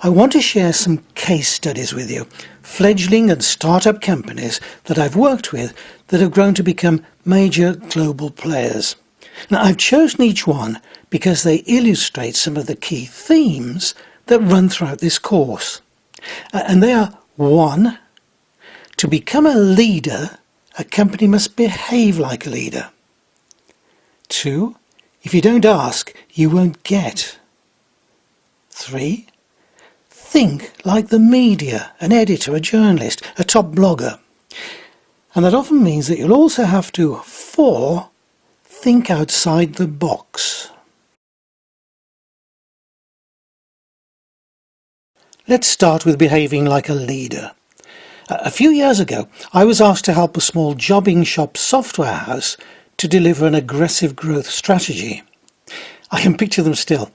I want to share some case studies with you, fledgling and startup companies that I've worked with that have grown to become major global players. Now, I've chosen each one because they illustrate some of the key themes that run throughout this course. And they are: 1. To become a leader, a company must behave like a leader. 2. If you don't ask, you won't get. 3. Think like the media, an editor, a journalist, a top blogger. And that often means that you'll also have to, 4, think outside the box. Let's start with behaving like a leader. A few years ago, I was asked to help a small jobbing shop software house to deliver an aggressive growth strategy. I can picture them still.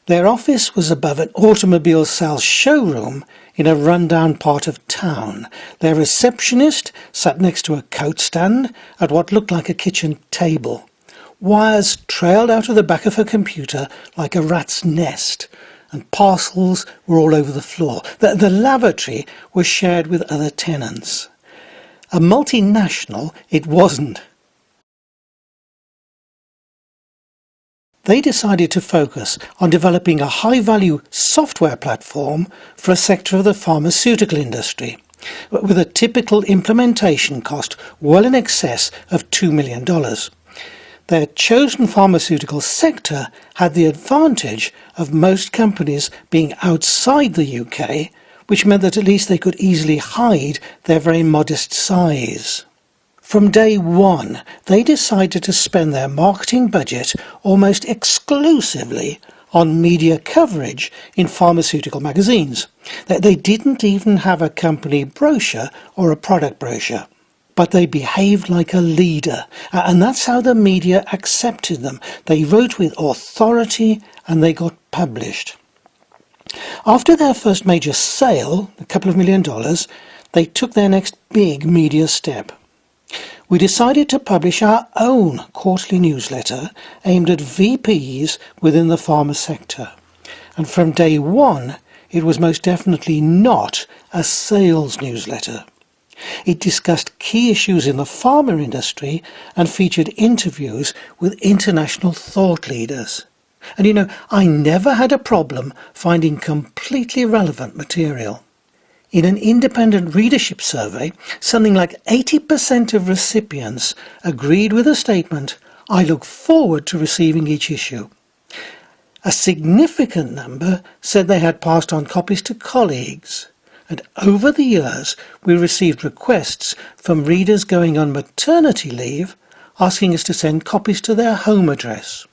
Their office was above an automobile sales showroom in a rundown part of town. Their receptionist sat next to a coat stand at what looked like a kitchen table. Wires trailed out of the back of her computer like a rat's nest, and parcels were all over the floor. The lavatory was shared with other tenants. A multinational it wasn't. They decided to focus on developing a high-value software platform for a sector of the pharmaceutical industry, with a typical implementation cost well in excess of $2 million. Their chosen pharmaceutical sector had the advantage of most companies being outside the UK, which meant that at least they could easily hide their very modest size. From day one, they decided to spend their marketing budget almost exclusively on media coverage in pharmaceutical magazines. They didn't even have a company brochure or a product brochure. But they behaved like a leader, and that's how the media accepted them. They wrote with authority and they got published. After their first major sale, a couple of $1 million, they took their next big media step. We decided to publish our own quarterly newsletter aimed at VPs within the pharma sector. And from day one, it was most definitely not a sales newsletter. It discussed key issues in the pharma industry and featured interviews with international thought leaders. And I never had a problem finding completely relevant material. In an independent readership survey, something like 80% of recipients agreed with the statement, "I look forward to receiving each issue." A significant number said they had passed on copies to colleagues. And over the years, we received requests from readers going on maternity leave asking us to send copies to their home address.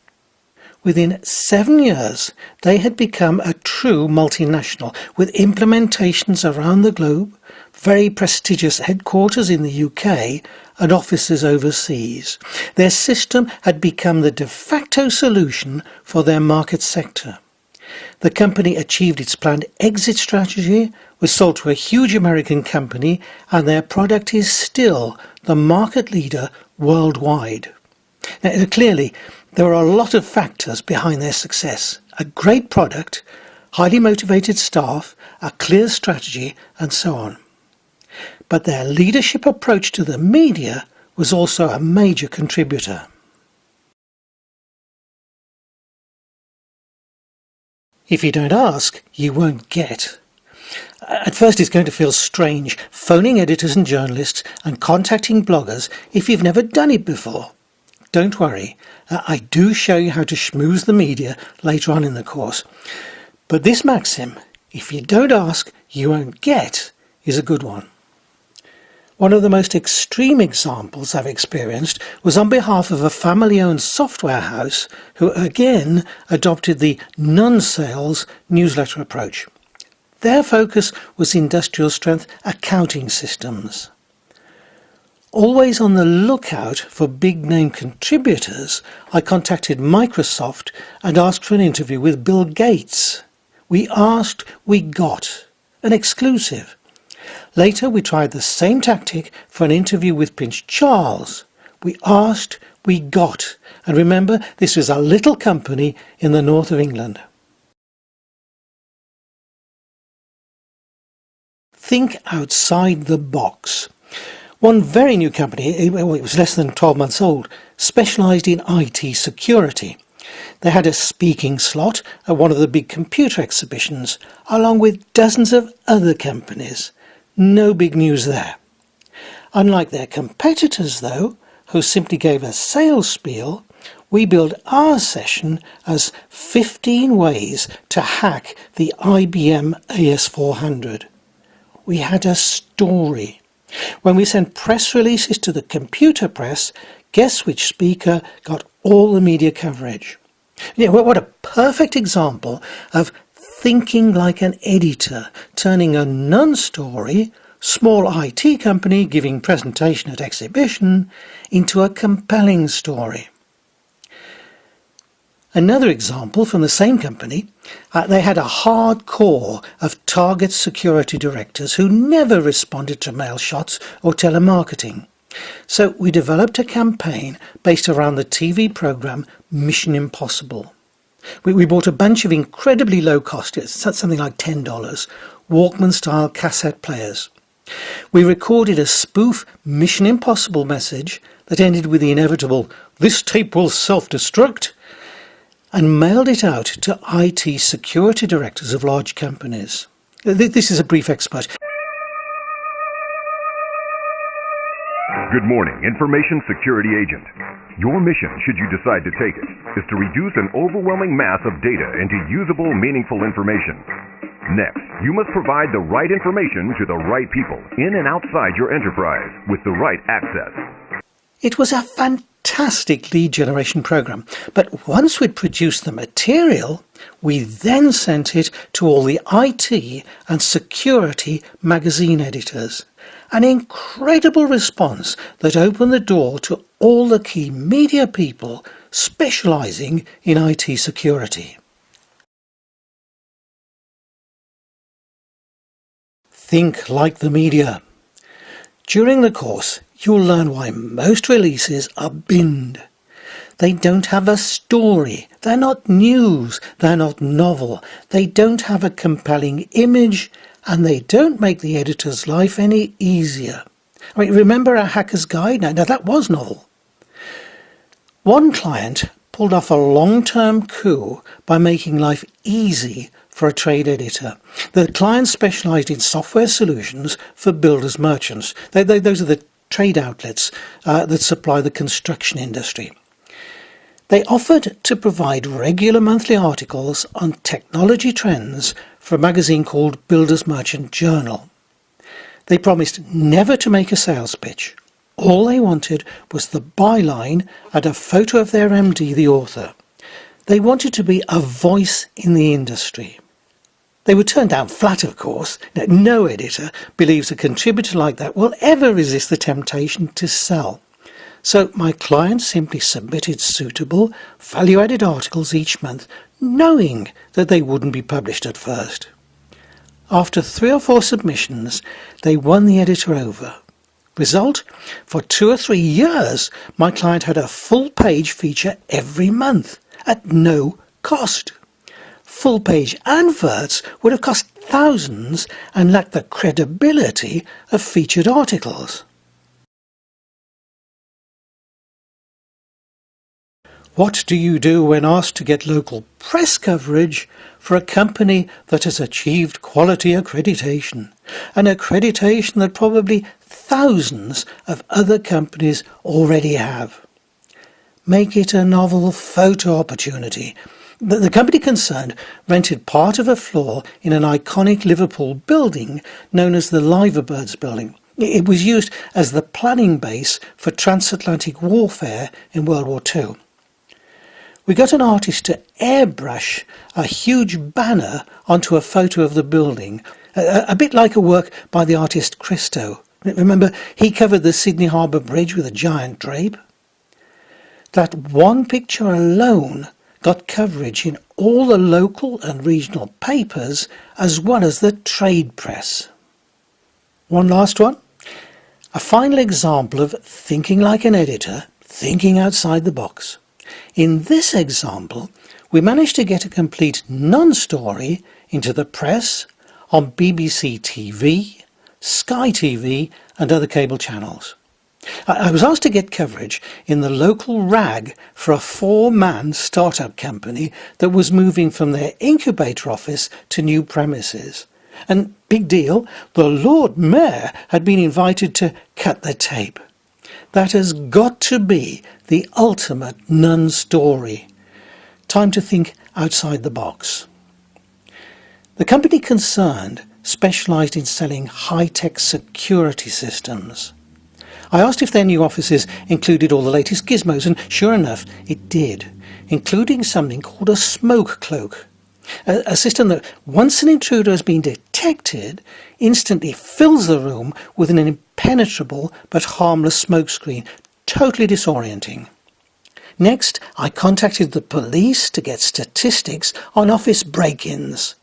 Within 7 years, they had become a true multinational with implementations around the globe, very prestigious headquarters in the UK and offices overseas. Their system had become the de facto solution for their market sector. The company achieved its planned exit strategy, was sold to a huge American company, and their product is still the market leader worldwide. Now, clearly, there are a lot of factors behind their success. A great product, highly motivated staff, a clear strategy, and so on. But their leadership approach to the media was also a major contributor. If you don't ask, you won't get. At first it's going to feel strange phoning editors and journalists and contacting bloggers if you've never done it before. Don't worry, I do show you how to schmooze the media later on in the course. But this maxim, if you don't ask, you won't get, is a good one. One of the most extreme examples I've experienced was on behalf of a family-owned software house who again adopted the non-sales newsletter approach. Their focus was industrial strength accounting systems. Always on the lookout for big-name contributors, I contacted Microsoft and asked for an interview with Bill Gates. We asked, we got. An exclusive. Later we tried the same tactic for an interview with Prince Charles. We asked, we got. And remember, this was a little company in the north of England. think outside the box. One very new company, it was less than 12 months old, specialised in IT security. They had a speaking slot at one of the big computer exhibitions, along with dozens of other companies. No big news there. Unlike their competitors, though, who simply gave a sales spiel, we billed our session as 15 ways to hack the IBM AS400. We had a story. When we sent press releases to the computer press, guess which speaker got all the media coverage? Yeah, what a perfect example of thinking like an editor, turning a non-story, small IT company giving presentation at exhibition, into a compelling story. Another example from the same company, they had a hard core of target security directors who never responded to mail shots or telemarketing. So we developed a campaign based around the TV programme Mission Impossible. We bought a bunch of incredibly low cost, something like $10, Walkman-style cassette players. We recorded a spoof Mission Impossible message that ended with the inevitable, "This tape will self-destruct," and mailed it out to IT security directors of large companies. This is a brief expert. Good morning, Information Security Agent. Your mission, should you decide to take it, is to reduce an overwhelming mass of data into usable, meaningful information. Next, you must provide the right information to the right people in and outside your enterprise with the right access. It was a fantastic lead generation program, but once we'd produced the material, we then sent it to all the IT and security magazine editors. An incredible response that opened the door to all the key media people specialising in IT security. Think like the media. During the course, you'll learn why most releases are binned. They don't have a story, they're not news, they're not novel, they don't have a compelling image, and they don't make the editor's life any easier. I mean, remember our hacker's guide? Now that was novel. One client pulled off a long-term coup by making life easy for a trade editor. The client specialised in software solutions for builders merchants. Those are the trade outlets that supply the construction industry. They offered to provide regular monthly articles on technology trends for a magazine called Builders Merchant Journal. They promised never to make a sales pitch. All they wanted was the byline and a photo of their MD, the author. They wanted to be a voice in the industry. They were turned down flat, of course. No editor believes a contributor like that will ever resist the temptation to sell. So my client simply submitted suitable, value-added articles each month, knowing that they wouldn't be published at first. After 3 or 4 submissions, they won the editor over. Result? For 2 or 3 years, my client had a full-page feature every month at no cost. Full-page adverts would have cost thousands and lacked the credibility of featured articles. What do you do when asked to get local press coverage for a company that has achieved quality accreditation? An accreditation that probably thousands of other companies already have. Make it a novel photo opportunity. The company concerned rented part of a floor in an iconic Liverpool building known as the Liverbirds Building. It was used as the planning base for transatlantic warfare in World War II. We got an artist to airbrush a huge banner onto a photo of the building, a bit like a work by the artist Christo. Remember, he covered the Sydney Harbour Bridge with a giant drape? That one picture alone got coverage in all the local and regional papers as well as the trade press. One last one. A final example of thinking like an editor, thinking outside the box. In this example, we managed to get a complete non-story into the press, on BBC TV, Sky TV and other cable channels. I was asked to get coverage in the local rag for a 4-man startup company that was moving from their incubator office to new premises. And big deal, the Lord Mayor had been invited to cut the tape. That has got to be the ultimate nun story. Time to think outside the box. The company concerned specialised in selling high-tech security systems. I asked if their new offices included all the latest gizmos, and sure enough, it did, including something called a smoke cloak. A system that, once an intruder has been detected, instantly fills the room with an impenetrable but harmless smokescreen, totally disorienting. Next, I contacted the police to get statistics on office break-ins.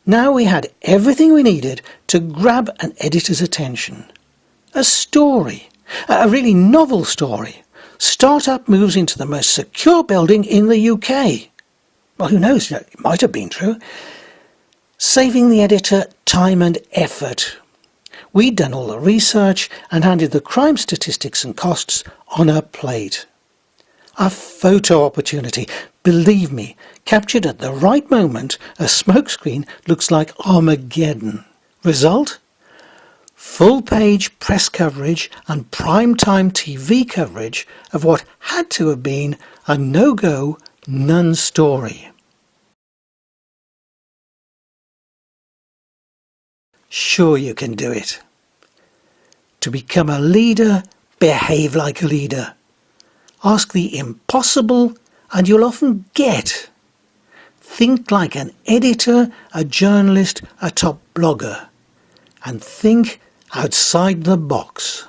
Now we had everything we needed to grab an editor's attention. A story. A really novel story. Startup moves into the most secure building in the UK. Well, who knows? It might have been true. Saving the editor time and effort. We'd done all the research and handed the crime statistics and costs on a plate. A photo opportunity. Believe me, captured at the right moment, a smokescreen looks like Armageddon. Result? Full-page press coverage and prime-time TV coverage of what had to have been a no-go nun story. Sure, you can do it. To become a leader, behave like a leader. Ask the impossible and you'll often get. Think like an editor, a journalist, a top blogger. And think outside the box.